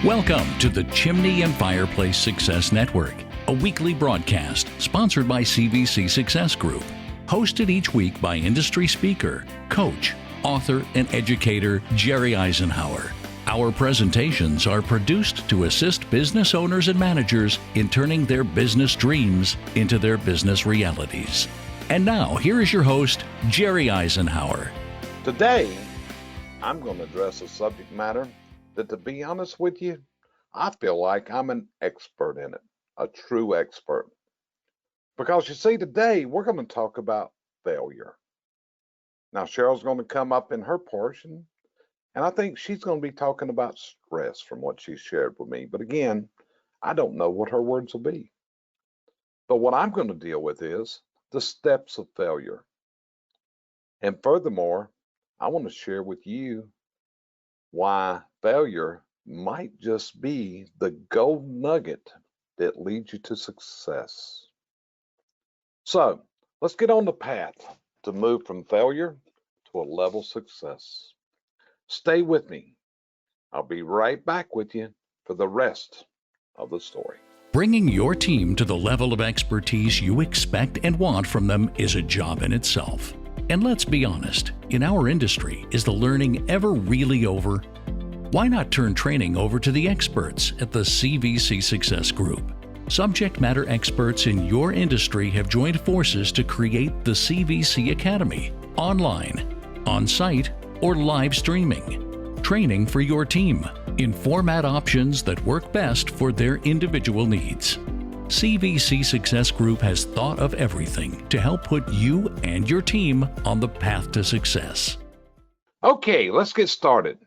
Welcome to the Chimney and Fireplace Success Network, a weekly broadcast sponsored by CVC Success Group, hosted each week by industry speaker, coach, author, and educator Jerry Isenhour. Our presentations are produced to assist business owners and managers in turning their business dreams into their business realities. And now, here is your host, Jerry Isenhour. Today, I'm going to address a subject matter that, to be honest with you, I feel like I'm an expert in it, a true expert. Because you see, today we're going to talk about failure. Now, Cheryl's going to come up in her portion, and I think she's going to be talking about stress from what she shared with me. But again, I don't know what her words will be. But what I'm going to deal with is the steps of failure. And furthermore, I want to share with you why failure might just be the gold nugget that leads you to success. So let's get on the path to move from failure to a level success. Stay with me. I'll be right back with you for the rest of the story. Bringing your team to the level of expertise you expect and want from them is a job in itself. And let's be honest, in our industry, is the learning ever really over? Why not turn training over to the experts at the CVC Success Group? Subject matter experts in your industry have joined forces to create the CVC Academy, online, on-site, or live streaming. Training for your team in format options that work best for their individual needs. CVC Success Group has thought of everything to help put you and your team on the path to success. Okay, let's get started.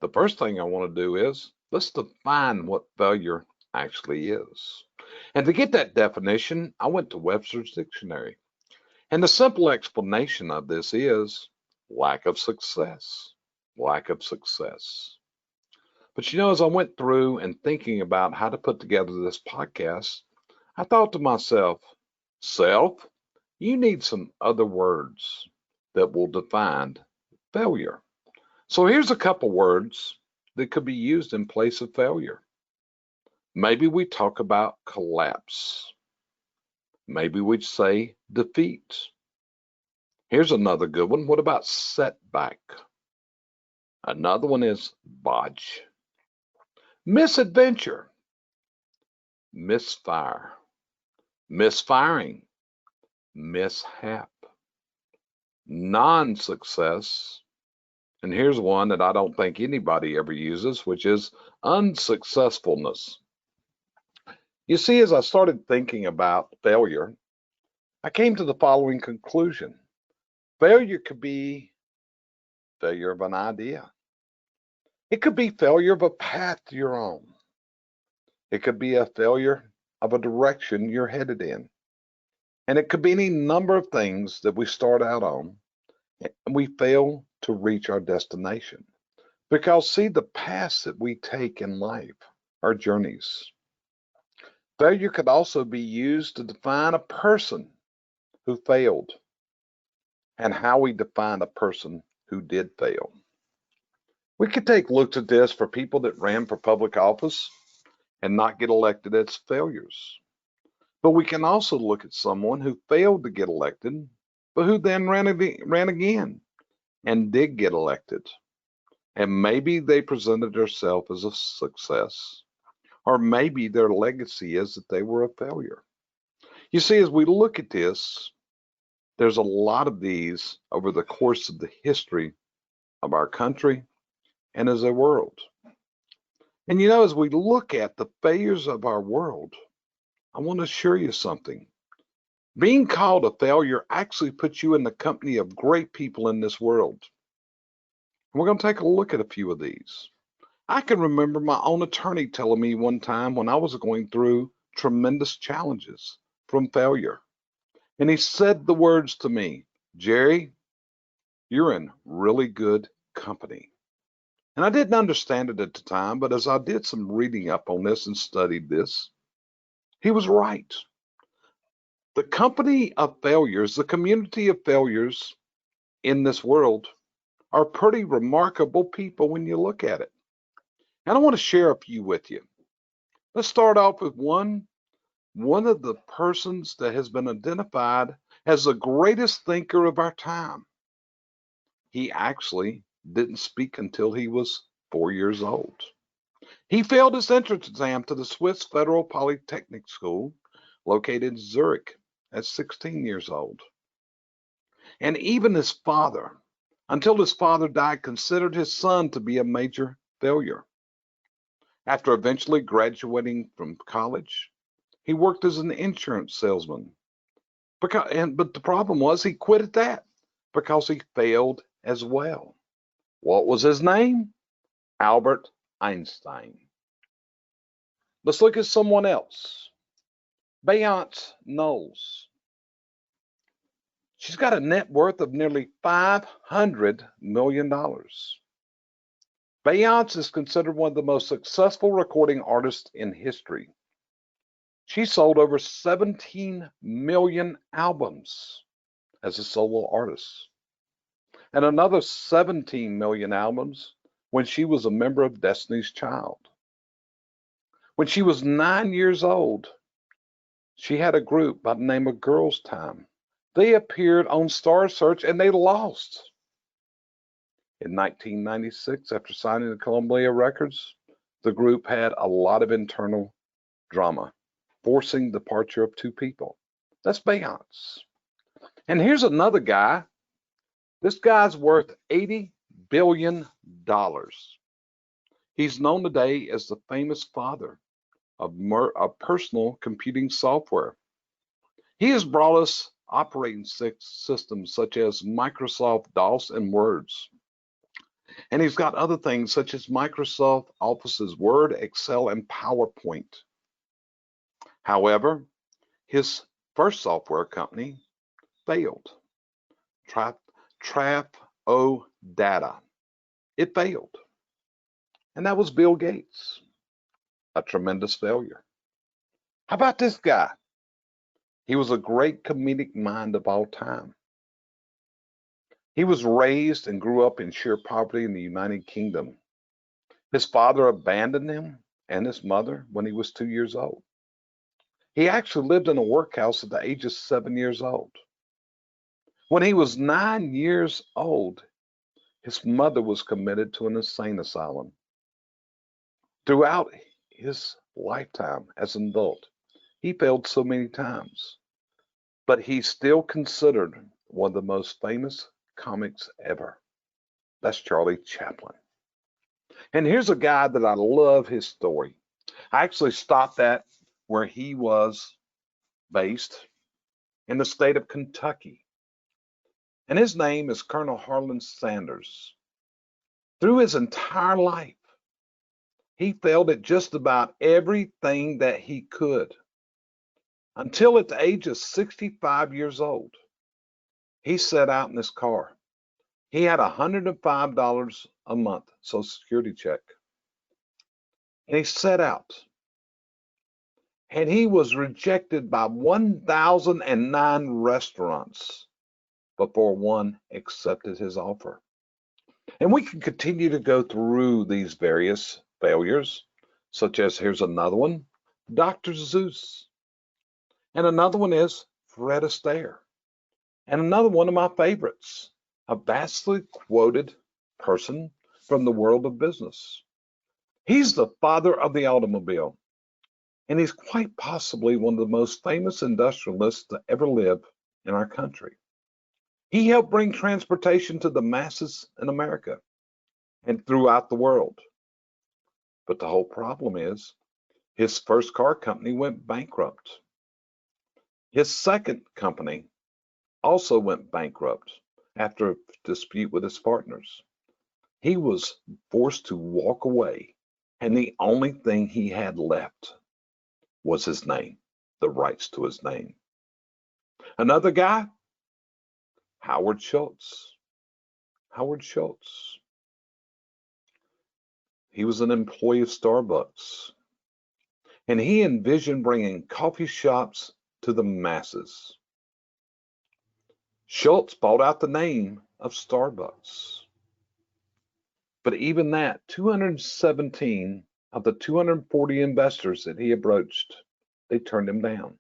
The first thing I want to do is let's define what failure actually is. And to get that definition, I went to Webster's Dictionary. And the simple explanation of this is lack of success. Lack of success. But as I went through and thinking about how to put together this podcast, I thought to myself, self, you need some other words that will define failure. So here's a couple words that could be used in place of failure. Maybe we talk about collapse. Maybe we'd say defeat. Here's another good one. What about setback? Another one is bodge. Misadventure. Misfire. Misfiring. Mishap. Non-success. And here's one that I don't think anybody ever uses, which is unsuccessfulness. You see, as I started thinking about failure, I came to the following conclusion. Failure could be failure of an idea. It could be failure of a path you're on. It could be a failure of a direction you're headed in. And it could be any number of things that we start out on and we fail to reach our destination. Because see, the paths that we take in life are journeys. Failure could also be used to define a person who failed and how we define a person who did fail. We could take looks at this for people that ran for public office and not get elected as failures. But we can also look at someone who failed to get elected, but who then ran again and did get elected. And maybe they presented themselves as a success, or maybe their legacy is that they were a failure. You see, as we look at this, there's a lot of these over the course of the history of our country and as a world. And as we look at the failures of our world, I want to assure you something. Being called a failure actually puts you in the company of great people in this world. We're going to take a look at a few of these. I can remember my own attorney telling me one time when I was going through tremendous challenges from failure. And he said the words to me, Jerry, you're in really good company. And I didn't understand it at the time, but as I did some reading up on this and studied this, he was right. The company of failures, the community of failures in this world are pretty remarkable people when you look at it. And I want to share a few with you. Let's start off with one of the persons that has been identified as the greatest thinker of our time. He actually didn't speak until he was 4 years old. He failed his entrance exam to the Swiss Federal Polytechnic School, located in Zurich, at 16 years old. And even his father, until his father died, considered his son to be a major failure. After eventually graduating from college, he worked as an insurance salesman. But the problem was he quit at that because he failed as well. What was his name? Albert Einstein. Let's look at someone else. Beyonce Knowles. She's got a net worth of nearly $500 million. Beyonce is considered one of the most successful recording artists in history. She sold over 17 million albums as a solo artist, and another 17 million albums when she was a member of Destiny's Child. When she was 9 years old, she had a group by the name of Girls Time. They appeared on Star Search and they lost. In 1996, after signing to Columbia Records, the group had a lot of internal drama, forcing the departure of two people. That's Beyonce. And here's another guy. This guy's worth $80 billion. He's known today as the famous father of personal computing software. He has brought us operating systems such as Microsoft DOS and Words. And he's got other things such as Microsoft Office's Word, Excel, and PowerPoint. However, his first software company failed. Traf-O Data. It failed. And that was Bill Gates. A tremendous failure. How about this guy? He was a great comedic mind of all time. He was raised and grew up in sheer poverty in the United Kingdom. His father abandoned him and his mother when he was 2 years old. He actually lived in a workhouse at the age of 7 years old. When he was 9 years old, his mother was committed to an insane asylum. Throughout his lifetime as an adult, he failed so many times, but he's still considered one of the most famous comics ever. That's Charlie Chaplin. And here's a guy that I love his story. I actually stopped at where he was based in the state of Kentucky. And his name is Colonel Harlan Sanders. Through his entire life, he failed at just about everything that he could. Until at the age of 65 years old, he set out in his car. He had $105 a month, Social Security check. And he set out. And he was rejected by 1,009 restaurants before one accepted his offer. And we can continue to go through these various failures, such as here's another one, Dr. Zeus. And another one is Fred Astaire. And another one of my favorites, a vastly quoted person from the world of business. He's the father of the automobile, and he's quite possibly one of the most famous industrialists to ever live in our country. He helped bring transportation to the masses in America and throughout the world. But the whole problem is his first car company went bankrupt. His second company also went bankrupt after a dispute with his partners. He was forced to walk away, and the only thing he had left was his name, the rights to his name. Another guy, Howard Schultz. Howard Schultz. He was an employee of Starbucks, and he envisioned bringing coffee shops to the masses. Schultz bought out the name of Starbucks. But even that, 217 of the 240 investors that he approached, they turned him down.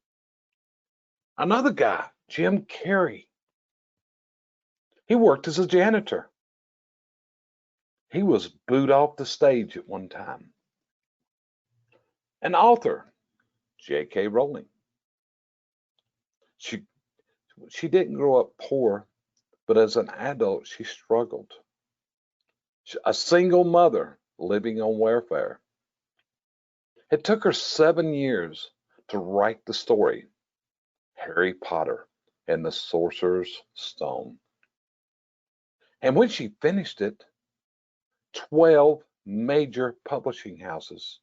Another guy, Jim Carrey, he worked as a janitor. He was booed off the stage at one time. An author, J.K. Rowling. She didn't grow up poor, but as an adult, she struggled. A single mother living on welfare. It took her 7 years to write the story, Harry Potter and the Sorcerer's Stone. And when she finished it, 12 major publishing houses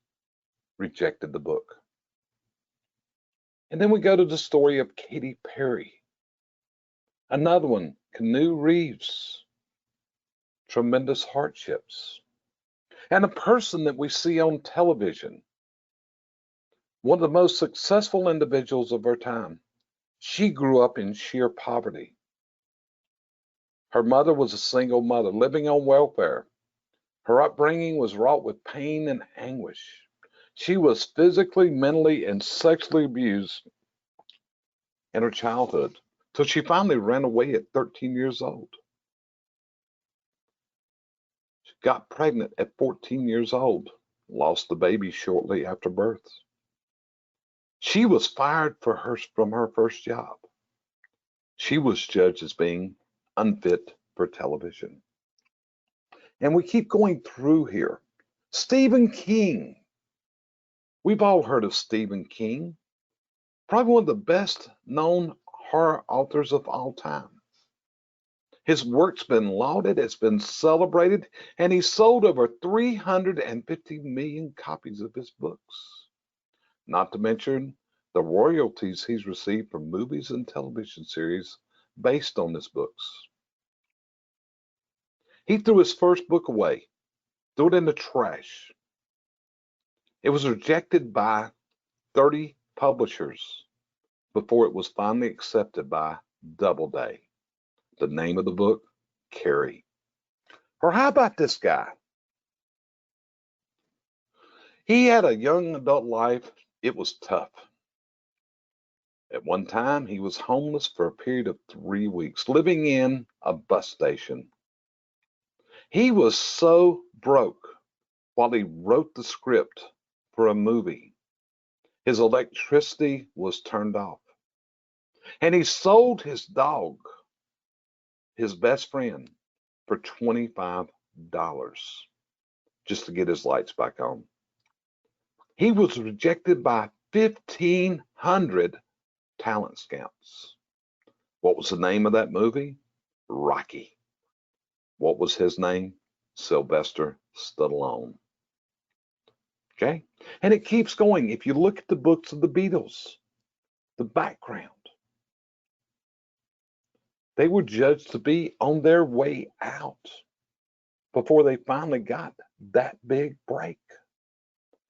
rejected the book. And then we go to the story of Katy Perry. Another one, Keanu Reeves. Tremendous hardships. And a person that we see on television, one of the most successful individuals of her time. She grew up in sheer poverty. Her mother was a single mother living on welfare. Her upbringing was wrought with pain and anguish. She was physically, mentally, and sexually abused in her childhood till she finally ran away at 13 years old. She got pregnant at 14 years old, lost the baby shortly after birth. She was fired from her first job. She was judged as being unfit for television. And we keep going through here. Stephen King. We've all heard of Stephen King, probably one of the best known horror authors of all time. His work's been lauded, it's been celebrated, and he sold over 350 million copies of his books. Not to mention the royalties he's received from movies and television series based on his books. He threw his first book away, threw it in the trash. It was rejected by 30 publishers before it was finally accepted by Doubleday. The name of the book, Carrie. Or how about this guy? He had a young adult life. It was tough. At one time, he was homeless for a period of 3 weeks, living in a bus station. He was so broke while he wrote the script for a movie. His electricity was turned off. And he sold his dog, his best friend, for $25 just to get his lights back on. He was rejected by 1,500 talent scouts. What was the name of that movie? Rocky. What was his name? Sylvester Stallone. Okay? And it keeps going. If you look at the books of the Beatles, the background, they were judged to be on their way out before they finally got that big break.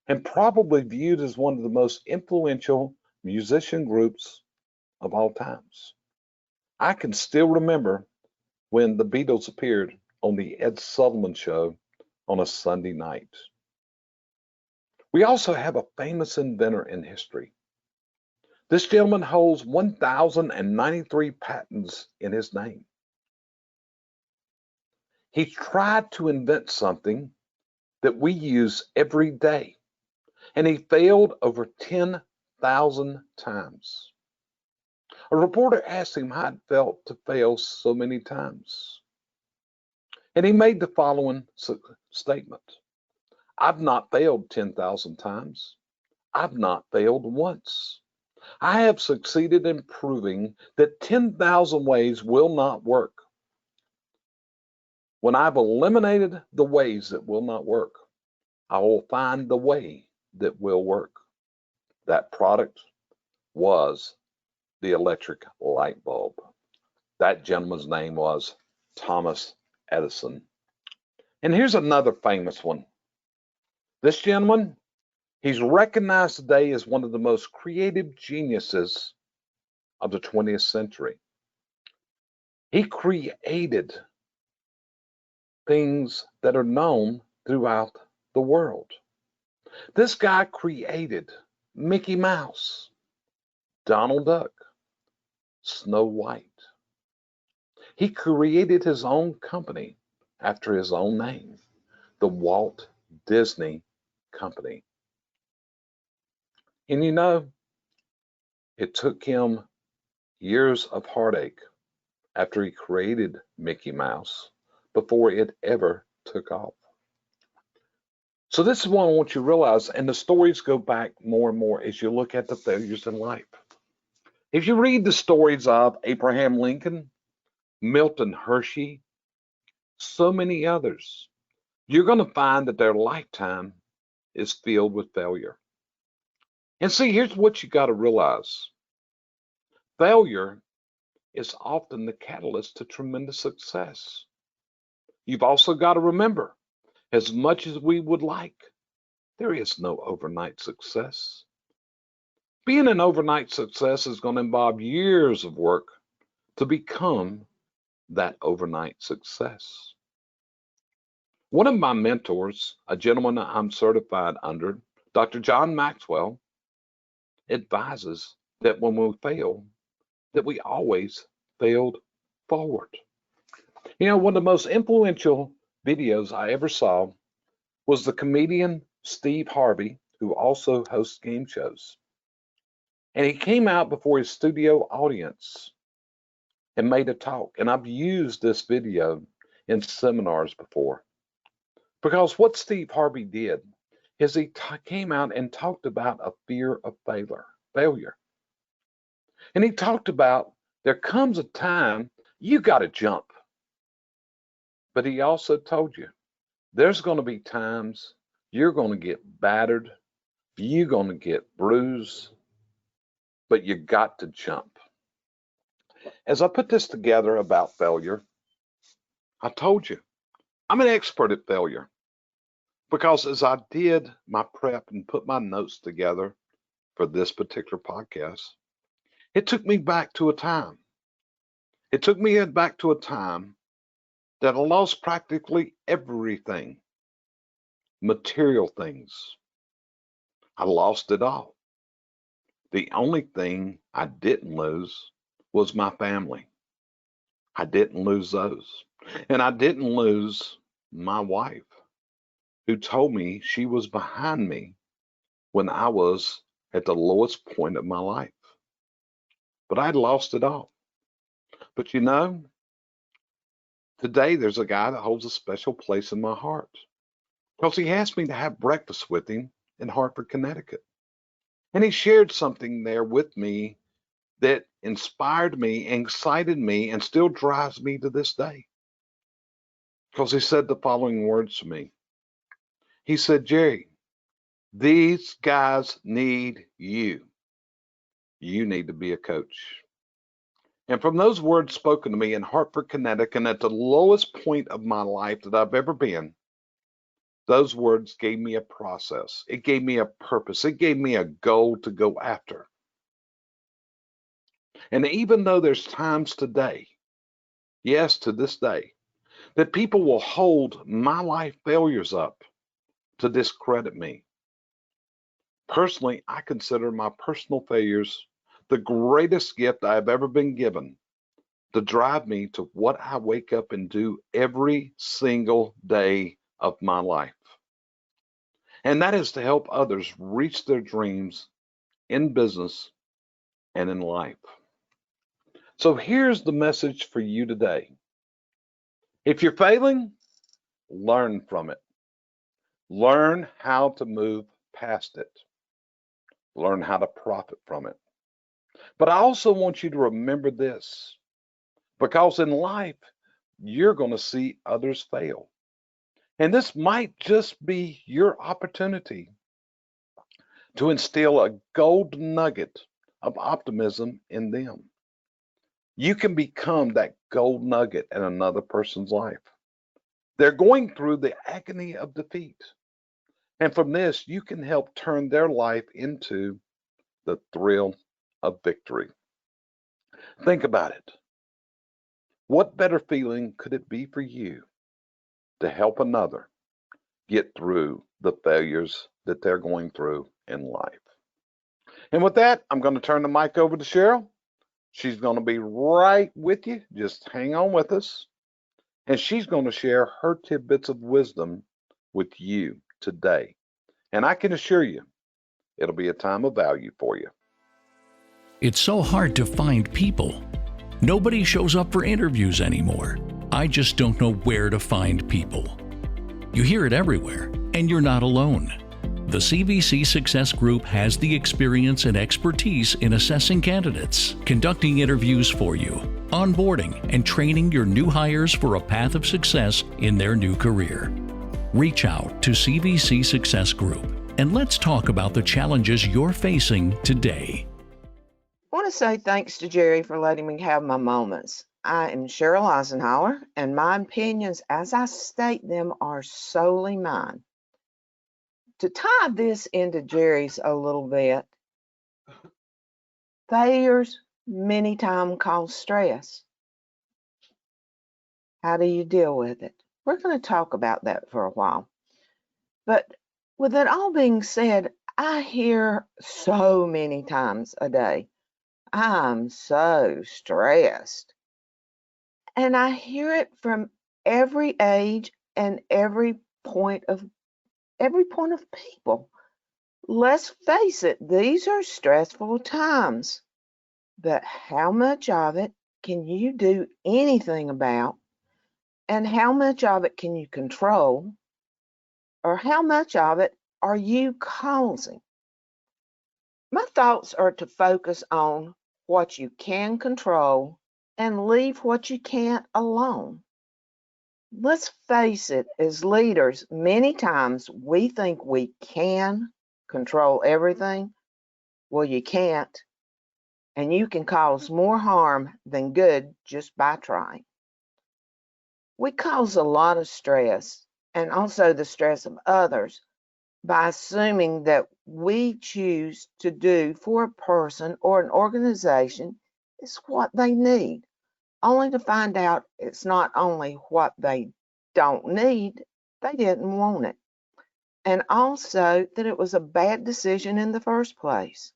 And probably viewed as one of the most influential musician groups of all times. I can still remember when the Beatles appeared on the Ed Sullivan Show on a Sunday night. We also have a famous inventor in history. This gentleman holds 1,093 patents in his name. He tried to invent something that we use every day, and he failed over 10,000 times. A reporter asked him how it felt to fail so many times. And he made the following statement. I've not failed 10,000 times. I've not failed once. I have succeeded in proving that 10,000 ways will not work. When I've eliminated the ways that will not work, I will find the way that will work. That product was the electric light bulb. That gentleman's name was Thomas Edison. And here's another famous one. This gentleman, he's recognized today as one of the most creative geniuses of the 20th century. He created things that are known throughout the world. This guy created Mickey Mouse, Donald Duck, Snow White. He created his own company after his own name, the Walt Disney Company. And you know, it took him years of heartache after he created Mickey Mouse before it ever took off. So this is what I want you to realize, and the stories go back more and more as you look at the failures in life. If you read the stories of Abraham Lincoln, Milton Hershey, so many others, you're going to find that their lifetime is filled with failure. And see, here's what you got to realize. Failure is often the catalyst to tremendous success. You've also got to remember, as much as we would like, there is no overnight success. Being an overnight success is going to involve years of work to become that overnight success. One of my mentors, a gentleman I'm certified under, Dr. John Maxwell, advises that when we fail, that we always failed forward. You know, one of the most influential videos I ever saw was the comedian Steve Harvey, who also hosts game shows. And he came out before his studio audience and made a talk. And I've used this video in seminars before. Because what Steve Harvey did is he came out and talked about a fear of failure. And he talked about there comes a time you got to jump. But he also told you there's going to be times you're going to get battered, you're going to get bruised, but you got to jump. As I put this together about failure, I told you I'm an expert at failure because as I did my prep and put my notes together for this particular podcast, it took me back to a time. It took me back to a time that I lost practically everything, material things. I lost it all. The only thing I didn't lose was my family. I didn't lose those. And I didn't lose my wife, who told me she was behind me when I was at the lowest point of my life. But I'd lost it all. But you know, today there's a guy that holds a special place in my heart because he asked me to have breakfast with him in Hartford, Connecticut. And he shared something there with me that inspired me, excited me, and still drives me to this day. Because he said the following words to me. He said, Jerry, these guys need you. You need to be a coach. And from those words spoken to me in Hartford, Connecticut, and at the lowest point of my life that I've ever been, those words gave me a process. It gave me a purpose. It gave me a goal to go after. And even though there's times today, yes, to this day, that people will hold my life failures up to discredit me. Personally, I consider my personal failures the greatest gift I have ever been given to drive me to what I wake up and do every single day of my life. And that is to help others reach their dreams in business and in life. So here's the message for you today. If you're failing, learn from it. Learn how to move past it. Learn how to profit from it. But I also want you to remember this, because in life, you're going to see others fail. And this might just be your opportunity to instill a gold nugget of optimism in them. You can become that gold nugget in another person's life. They're going through the agony of defeat. And from this, you can help turn their life into the thrill of victory. Think about it. What better feeling could it be for you to help another get through the failures that they're going through in life. And with that, I'm going to turn the mic over to Sheryl. She's going to be right with you. Just hang on with us. And she's going to share her tidbits of wisdom with you today. And I can assure you, it'll be a time of value for you. It's so hard to find people. Nobody shows up for interviews anymore. I just don't know where to find people. You hear it everywhere, and you're not alone. The CVC Success Group has the experience and expertise in assessing candidates, conducting interviews for you, onboarding, and training your new hires for a path of success in their new career. Reach out to CVC Success Group and let's talk about the challenges you're facing today. I want to say thanks to Jerry for letting me have my moments. I am Sheryl Isenhour, and my opinions, as I state them, are solely mine. To tie this into Jerry's a little bit, failures many times cause stress. How do you deal with it? We're going to talk about that for a while. But with it all being said, I hear so many times a day, I'm so stressed. And I hear it from every age and every point of people. Let's face it, these are stressful times. But how much of it can you do anything about? And how much of it can you control? Or how much of it are you causing? My thoughts are to focus on what you can control and leave what you can't alone. Let's face it, as leaders, many times we think we can control everything. Well, you can't, and you can cause more harm than good just by trying. We cause a lot of stress, and also the stress of others, by assuming that we choose to do for a person or an organization is what they need, only to find out it's not only what they don't need, they didn't want it. And also that it was a bad decision in the first place.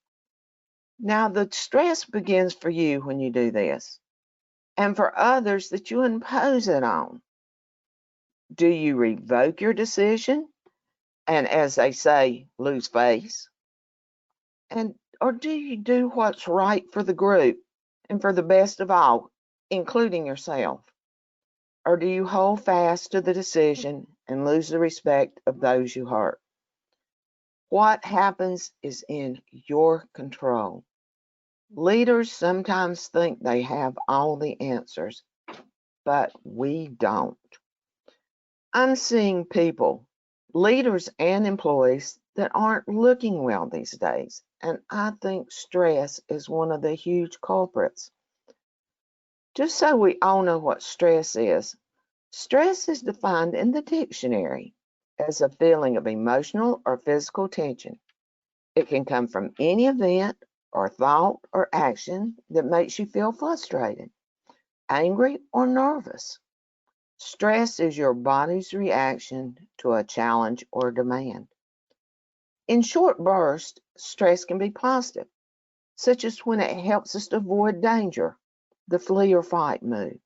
Now, the stress begins for you when you do this, and for others that you impose it on. Do you revoke your decision and, as they say, lose face? Or do you do what's right for the group and for the best of all, including yourself? Or do you hold fast to the decision and lose the respect of those you hurt? What happens is in your control. Leaders sometimes think they have all the answers, but we don't. I'm seeing people, leaders and employees, that aren't looking well these days, and I think stress is one of the huge culprits. Just so we all know what stress is defined in the dictionary as a feeling of emotional or physical tension. It can come from any event or thought or action that makes you feel frustrated, angry, or nervous. Stress is your body's reaction to a challenge or demand. In short bursts, stress can be positive, such as when it helps us to avoid danger, the flee or fight move.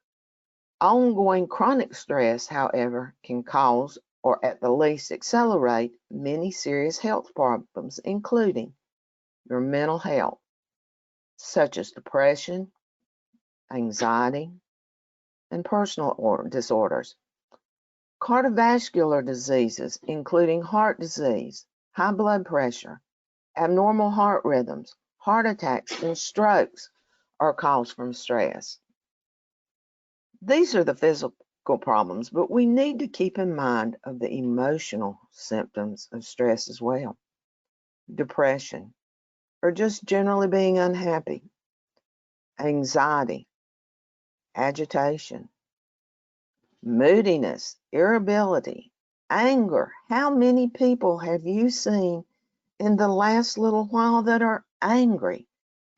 Ongoing chronic stress, however, can cause or at the least accelerate many serious health problems, including your mental health, such as depression, anxiety, and personal disorders. Cardiovascular diseases, including heart disease, high blood pressure, abnormal heart rhythms, heart attacks, and strokes are caused from stress. These are the physical problems, but we need to keep in mind of the emotional symptoms of stress as well. Depression, or just generally being unhappy. Anxiety, agitation, moodiness, irritability, anger. How many people have you seen in the last little while that are angry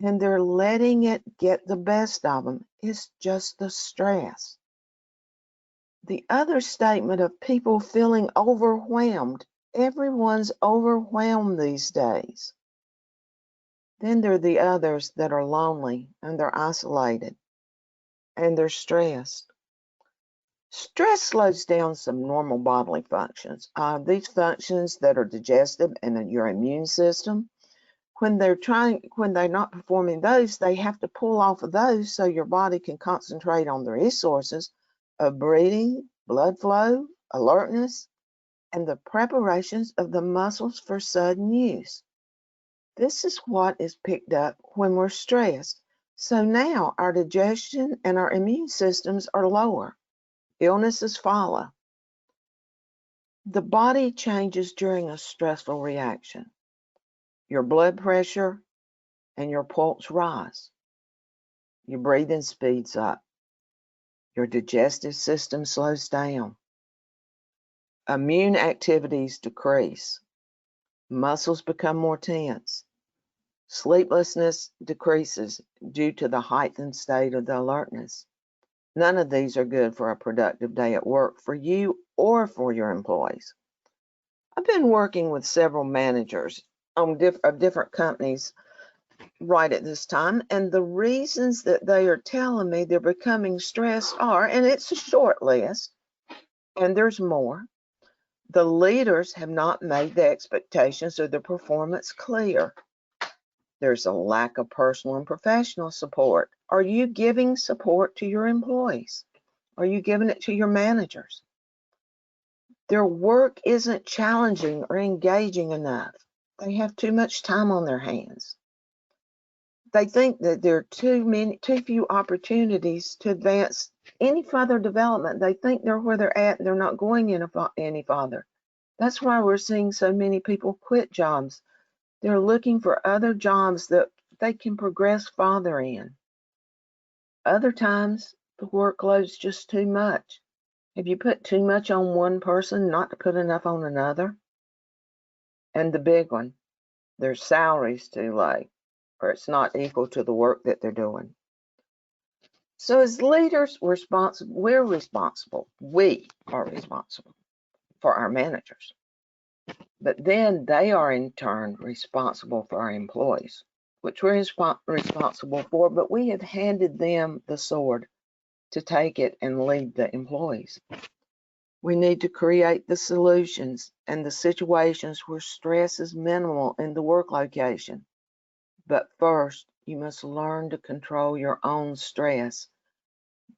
and they're letting it get the best of them? It's just the stress. The other statement of people feeling overwhelmed. Everyone's overwhelmed these days. Then there are the others that are lonely and they're isolated and they're stressed. Stress slows down some normal bodily functions. These functions that are digestive and your immune system, when they're not performing those, they have to pull off of those so your body can concentrate on the resources of breathing, blood flow, alertness, and the preparations of the muscles for sudden use. This is what is picked up when we're stressed. So now our digestion and our immune systems are lower. Illnesses follow. The body changes during a stressful reaction. Your blood pressure and your pulse rise. Your breathing speeds up. Your digestive system slows down. Immune activities decrease. Muscles become more tense. Sleeplessness decreases due to the heightened state of the alertness. None of these are good for a productive day at work for you or for your employees. I've been working with several managers of different companies right at this time, and the reasons that they are telling me they're becoming stressed are, and it's a short list, and there's more. The leaders have not made the expectations of the performance clear. There's a lack of personal and professional support. Are you giving support to your employees? Are you giving it to your managers? Their work isn't challenging or engaging enough. They have too much time on their hands. They think that there are too few opportunities to advance any further development. They think they're where they're at and they're not going any farther. That's why we're seeing so many people quit jobs. They're looking for other jobs that they can progress farther in. Other times, the workload's just too much. Have you put too much on one person not to put enough on another? And the big one, their salary's too low, or it's not equal to the work that they're doing. So as leaders, we are responsible for our managers. But then they are in turn responsible for our employees, which we're responsible for, but we have handed them the sword to take it and lead the employees. We need to create the solutions and the situations where stress is minimal in the work location. But first, you must learn to control your own stress.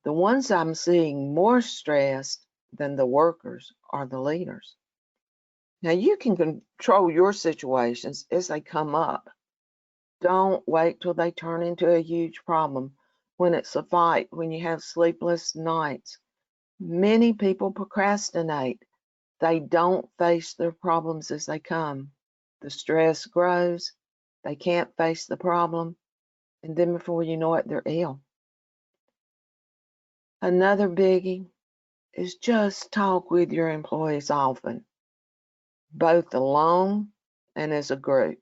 The ones I'm seeing more stressed than the workers are the leaders. Now, you can control your situations as they come up. Don't wait till they turn into a huge problem. When it's a fight, when you have sleepless nights. Many people procrastinate. They don't face their problems as they come. The stress grows. They can't face the problem. And then before you know it, they're ill. Another biggie is just talk with your employees often, both alone and as a group.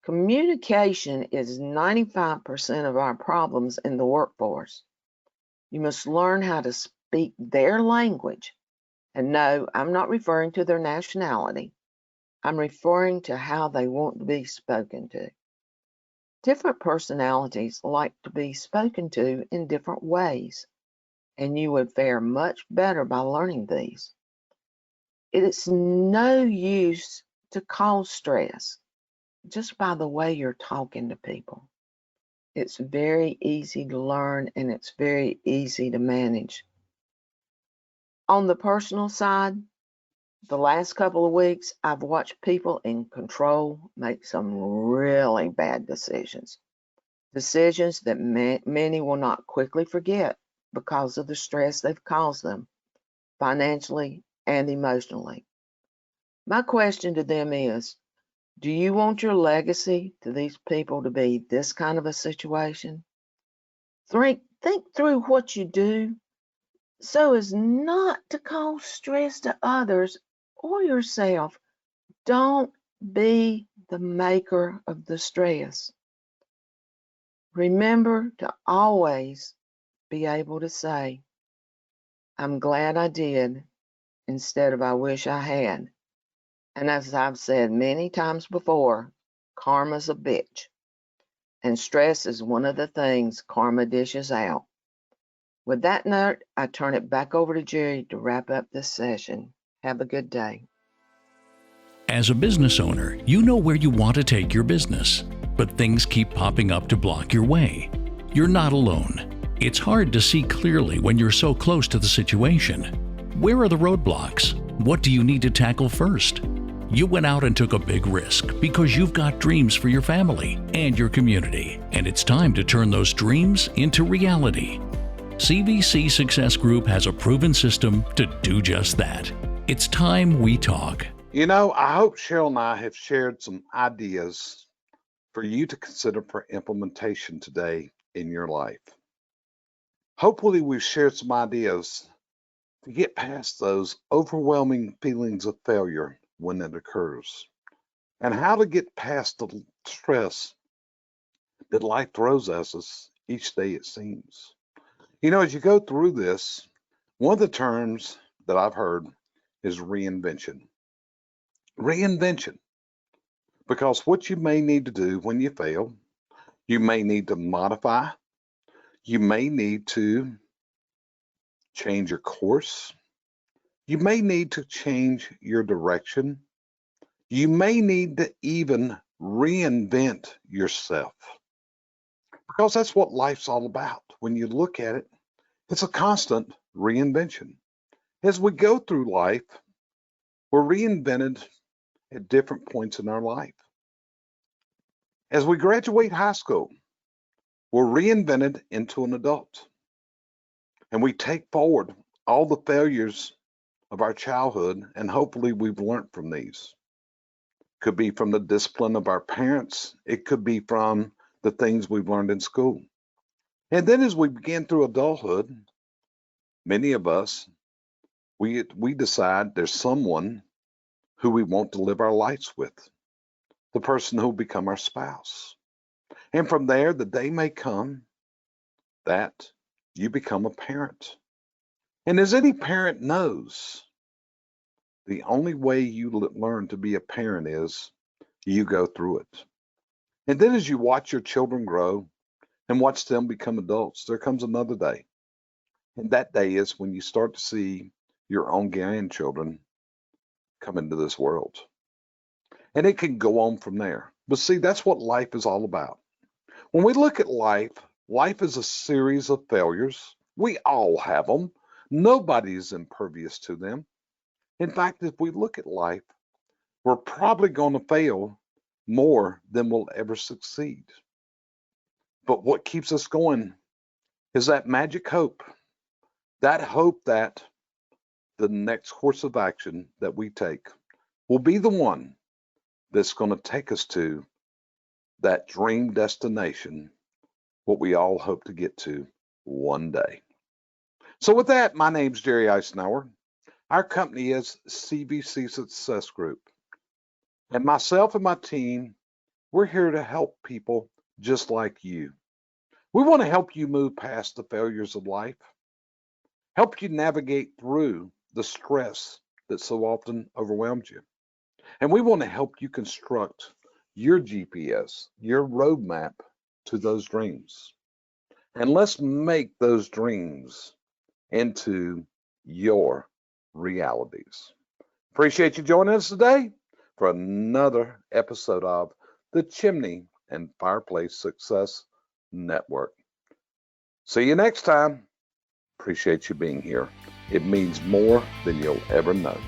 Communication is 95% of our problems in the workforce. You must learn how to speak their language. And no, I'm not referring to their nationality. I'm referring to how they want to be spoken to. Different personalities like to be spoken to in different ways, and you would fare much better by learning these. It is no use to cause stress just by the way you're talking to people. It's very easy to learn and it's very easy to manage. On the personal side, the last couple of weeks, I've watched people in control make some really bad decisions. Decisions that many will not quickly forget because of the stress they've caused them, financially and emotionally. My question to them is, do you want your legacy to these people to be this kind of a situation? Think through what you do so as not to cause stress to others or yourself. Don't be the maker of the stress. Remember to always be able to say, I'm glad I did instead of I wish I had. And as I've said many times before, karma's a bitch. And stress is one of the things karma dishes out. With that note, I turn it back over to Jerry to wrap up this session. Have a good day. As a business owner, you know where you want to take your business, but things keep popping up to block your way. You're not alone. It's hard to see clearly when you're so close to the situation. Where are the roadblocks? What do you need to tackle first? You went out and took a big risk because you've got dreams for your family and your community, and it's time to turn those dreams into reality. CVC Success Group has a proven system to do just that. It's time we talk. You know, I hope Sheryl and I have shared some ideas for you to consider for implementation today in your life. Hopefully, we've shared some ideas to get past those overwhelming feelings of failure when it occurs, and how to get past the stress that life throws at us each day, it seems. You know, as you go through this, one of the terms that I've heard is reinvention. Reinvention. Because what you may need to do when you fail, you may need to modify, you may need to change your course, you may need to change your direction, you may need to even reinvent yourself. Because that's what life's all about. When you look at it, it's a constant reinvention. As we go through life, we're reinvented at different points in our life. As we graduate high school, we're reinvented into an adult. And we take forward all the failures of our childhood, and hopefully we've learned from these. Could be from the discipline of our parents. It could be from the things we've learned in school. And then as we begin through adulthood, many of us, we decide there's someone who we want to live our lives with, the person who will become our spouse. And from there, the day may come that you become a parent. And as any parent knows, the only way you learn to be a parent is you go through it. And then as you watch your children grow and watch them become adults, there comes another day. And that day is when you start to see your own grandchildren come into this world. And it can go on from there. But see, that's what life is all about. When we look at life, life is a series of failures. We all have them. Nobody is impervious to them. In fact, if we look at life, we're probably going to fail more than we'll ever succeed. But what keeps us going is that magic hope. That hope that the next course of action that we take will be the one that's going to take us to that dream destination, what we all hope to get to one day. So with that, my name's Jerry Isenhour. Our company is CVC Success Group. And myself and my team, we're here to help people just like you. We want to help you move past the failures of life, help you navigate through the stress that so often overwhelms you. And we want to help you construct your GPS, your roadmap to those dreams. And let's make those dreams into your realities. Appreciate you joining us today for another episode of the Chimney and Fireplace Success Network. See you next time. Appreciate you being here. It means more than you'll ever know.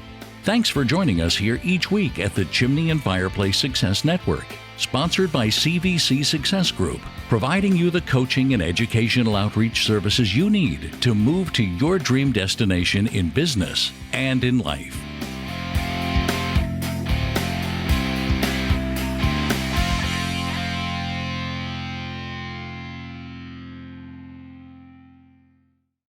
Thanks for joining us here each week at the Chimney and Fireplace Success Network, sponsored by CVC Success Group, providing you the coaching and educational outreach services you need to move to your dream destination in business and in life.